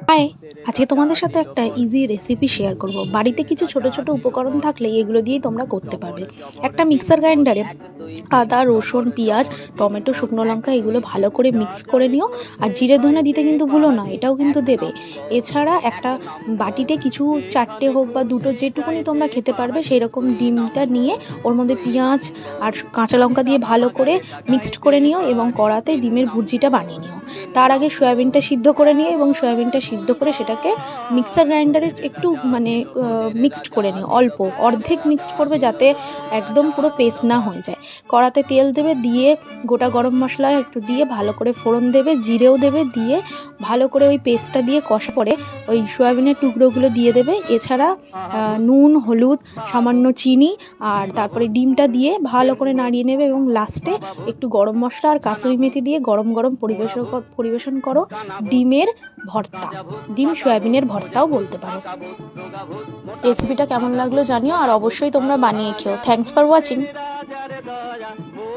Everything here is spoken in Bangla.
হাই, আজকে তোমাদের সাথে একটা ইজি রেসিপি শেয়ার করব। বাড়িতে কিছু ছোট ছোট উপকরণ থাকলে এগুলো দিয়েই তোমরা করতে পারবে। একটা মিক্সার গ্রাইন্ডারে আদা, রসুন, পেঁয়াজ, টমেটো, শুকনো লঙ্কা এগুলো ভালো করে মিক্স করে নিও। আর জিরে ধনে দিতে কিন্তু ভুলো না, এটাও কিন্তু দেবে। এছাড়া একটা বাটিতে কিছু, চারটে হোক বা দুটো, যেটুকুনি তোমরা খেতে পারবে সেই রকম ডিমটা নিয়ে ওর মধ্যে পেঁয়াজ আর কাঁচা লঙ্কা দিয়ে ভালো করে মিক্সড করে নিও এবং কড়াতে ডিমের ভুর্জিটা বানিয়ে নিও। তার আগে সয়াবিনটা সিদ্ধ করে নিও এবং সয়াবিনটা সিদ্ধ করে সেটাকে মিক্সার গ্রাইন্ডারে একটু মিক্সড করে নিও, অল্প অর্ধেক মিক্সড করবে যাতে একদম পুরো পেস্ট না হয়ে যায়। কড়াতে তেল দেবে, দিয়ে গোটা গরম মশলা একটু দিয়ে ভালো করে ফোড়ন দেবে, জিরেও দেবে, দিয়ে ভালো করে ওই পেস্টটা দিয়ে কষা পরে ওই সয়াবিনের টুকরোগুলো দিয়ে দেবে। এছাড়া নুন, হলুদ, সামান্য চিনি আর তারপরে ডিমটা দিয়ে ভালো করে নাড়িয়ে নেবে এবং লাস্টে একটু গরম মশলা আর কাসুরি মেথি দিয়ে গরম গরম পরিবেশন করো ডিমের ভর্তা। ডিম সয়াবিনের ভর্তাও বলতে পারো। রেসিপিটা কেমন লাগলো জানিও, আর অবশ্যই তোমরা বানিয়ে খেও। Thanks for watching.